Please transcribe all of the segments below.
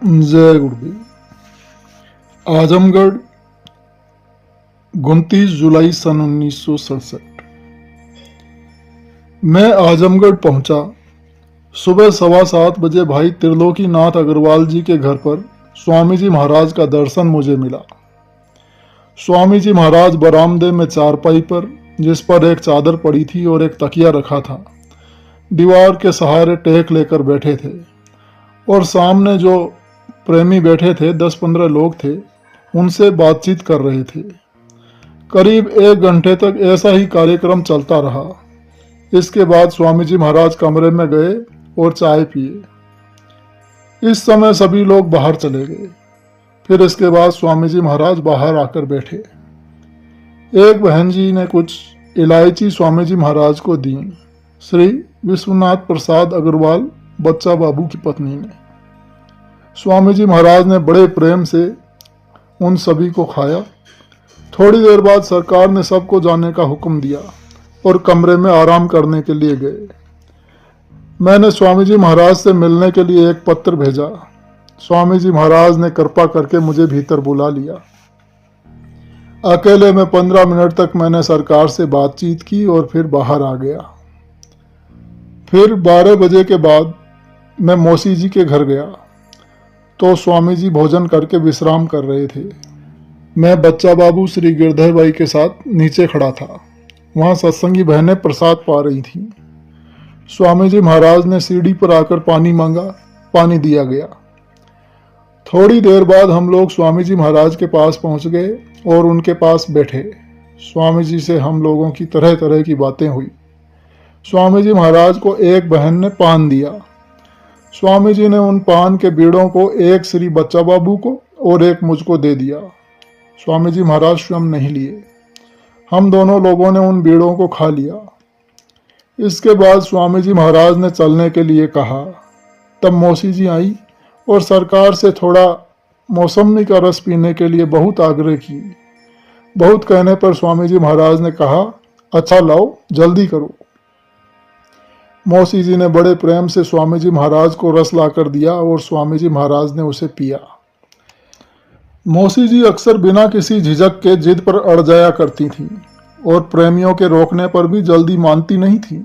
जय गुरुदेव। आजमगढ़ 29 जुलाई सन 1967। मैं आजमगढ़ पहुंचा। सुबह 7:15 बजे भाई त्रिलोकीनाथ अग्रवाल जी के घर पर स्वामी जी महाराज का दर्शन मुझे मिला। स्वामी जी महाराज बरामदे में चारपाई पर, जिस पर एक चादर पड़ी थी और एक तकिया रखा था, दीवार के सहारे टेक लेकर बैठे थे और सामने जो प्रेमी बैठे थे 10-15 लोग थे, उनसे बातचीत कर रहे थे। करीब 1 घंटे तक ऐसा ही कार्यक्रम चलता रहा। इसके बाद स्वामी जी महाराज कमरे में गए और चाय पिए। इस समय सभी लोग बाहर चले गए। फिर इसके बाद स्वामी जी महाराज बाहर आकर बैठे। एक बहन जी ने कुछ इलायची स्वामी जी महाराज को दी। श्री विश्वनाथ प्रसाद अग्रवाल बच्चा बाबू की पत्नी ने। स्वामी जी महाराज ने बड़े प्रेम से उन सभी को खाया। थोड़ी देर बाद सरकार ने सबको जाने का हुक्म दिया और कमरे में आराम करने के लिए गए। मैंने स्वामी जी महाराज से मिलने के लिए एक पत्र भेजा। स्वामी जी महाराज ने कृपा करके मुझे भीतर बुला लिया। अकेले में 15 मिनट तक मैंने सरकार से बातचीत की और फिर बाहर आ गया। फिर 12 बजे के बाद मैं मौसी जी के घर गया तो स्वामी जी भोजन करके विश्राम कर रहे थे। मैं बच्चा बाबू श्री गिरधर भाई के साथ नीचे खड़ा था। वहाँ सत्संगी बहनें प्रसाद पा रही थीं। स्वामी जी महाराज ने सीढ़ी पर आकर पानी मांगा। पानी दिया गया। थोड़ी देर बाद हम लोग स्वामी जी महाराज के पास पहुंच गए और उनके पास बैठे। स्वामी जी से हम लोगों की तरह तरह की बातें हुई। स्वामी जी महाराज को एक बहन ने पान दिया। स्वामी जी ने उन पान के बीड़ों को एक श्री बच्चा बाबू को और एक मुझको दे दिया। स्वामी जी महाराज स्वयं नहीं लिए। हम दोनों लोगों ने उन बीड़ों को खा लिया। इसके बाद स्वामी जी महाराज ने चलने के लिए कहा। तब मौसी जी आई और सरकार से थोड़ा मौसमी का रस पीने के लिए बहुत आग्रह की। बहुत कहने पर स्वामी जी महाराज ने कहा, अच्छा लाओ, जल्दी करो। मौसी जी ने बड़े प्रेम से स्वामी जी महाराज को रस लाकर दिया और स्वामी जी महाराज ने उसे पिया। मौसी जी अक्सर बिना किसी झिझक के जिद पर अड़ जाया करती थीं और प्रेमियों के रोकने पर भी जल्दी मानती नहीं थीं।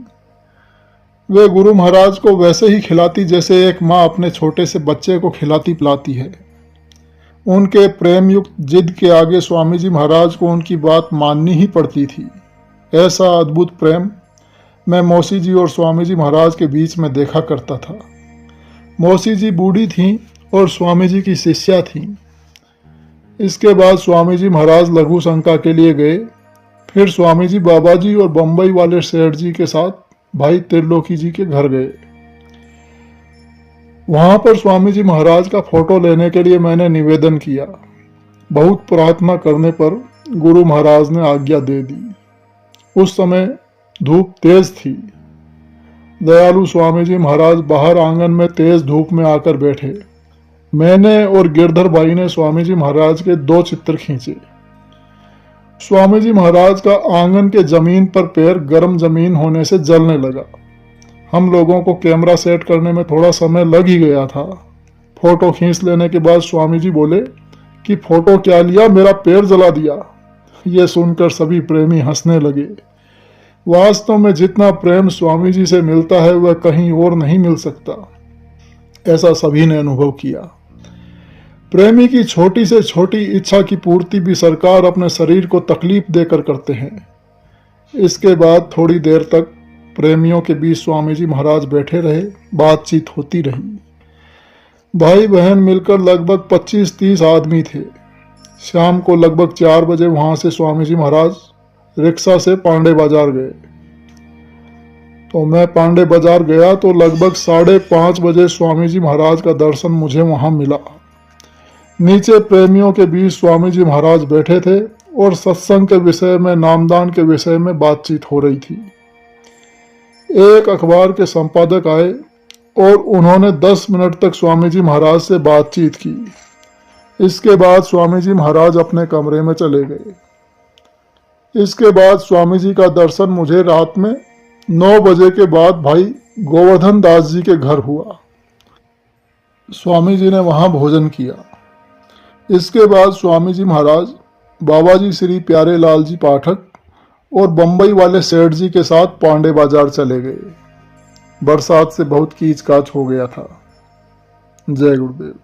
वे गुरु महाराज को वैसे ही खिलाती जैसे एक माँ अपने छोटे से बच्चे को खिलाती पिलाती है। उनके प्रेम युक्त जिद के आगे स्वामी जी महाराज को उनकी बात माननी ही पड़ती थी। ऐसा अद्भुत प्रेम मैं मौसी जी और स्वामी जी महाराज के बीच में देखा करता था। मौसी जी बूढ़ी थीं और स्वामी जी की शिष्या थीं। इसके बाद स्वामी जी महाराज लघु शंका के लिए गए। फिर स्वामी जी बाबा जी और बम्बई वाले सेठ जी के साथ भाई त्रिलोकी जी के घर गए। वहां पर स्वामी जी महाराज का फोटो लेने के लिए मैंने निवेदन किया। बहुत प्रार्थना करने पर गुरु महाराज ने आज्ञा दे दी। उस समय धूप तेज थी। दयालु स्वामी जी महाराज बाहर आंगन में तेज धूप में आकर बैठे। मैंने और गिरधर भाई ने स्वामी जी महाराज के 2 चित्र खींचे। स्वामी जी महाराज का आंगन के जमीन पर पैर गर्म जमीन होने से जलने लगा। हम लोगों को कैमरा सेट करने में थोड़ा समय लग ही गया था। फोटो खींच लेने के बाद स्वामी जी बोले कि फोटो क्या लिया, मेरा पैर जला दिया। ये सुनकर सभी प्रेमी हंसने लगे। वास्तव में जितना प्रेम स्वामी जी से मिलता है वह कहीं और नहीं मिल सकता। ऐसा सभी ने अनुभव किया। प्रेमी की छोटी से छोटी इच्छा की पूर्ति भी सरकार अपने शरीर को तकलीफ देकर करते हैं। इसके बाद थोड़ी देर तक प्रेमियों के बीच स्वामी जी महाराज बैठे रहे। बातचीत होती रही। भाई बहन मिलकर लगभग 25-30 आदमी थे। शाम को लगभग 4 बजे वहां से स्वामी जी महाराज रिक्शा से पांडे बाजार गए। तो मैं पांडे बाजार गया तो लगभग 5:30 बजे स्वामी जी महाराज का दर्शन मुझे वहां मिला। नीचे प्रेमियों के बीच स्वामी जी महाराज बैठे थे और सत्संग के विषय में, नामदान के विषय में बातचीत हो रही थी। एक अखबार के संपादक आए और उन्होंने 10 मिनट तक स्वामी जी महाराज से बातचीत की। इसके बाद स्वामी जी महाराज अपने कमरे में चले गए। इसके बाद स्वामी जी का दर्शन मुझे रात में 9 बजे के बाद भाई गोवर्धन दास जी के घर हुआ। स्वामी जी ने वहां भोजन किया। इसके बाद स्वामी जी महाराज बाबा जी श्री प्यारे लाल जी पाठक और बम्बई वाले सेठ जी के साथ पांडे बाजार चले गए। बरसात से बहुत कीच काच हो गया था। जय गुरुदेव।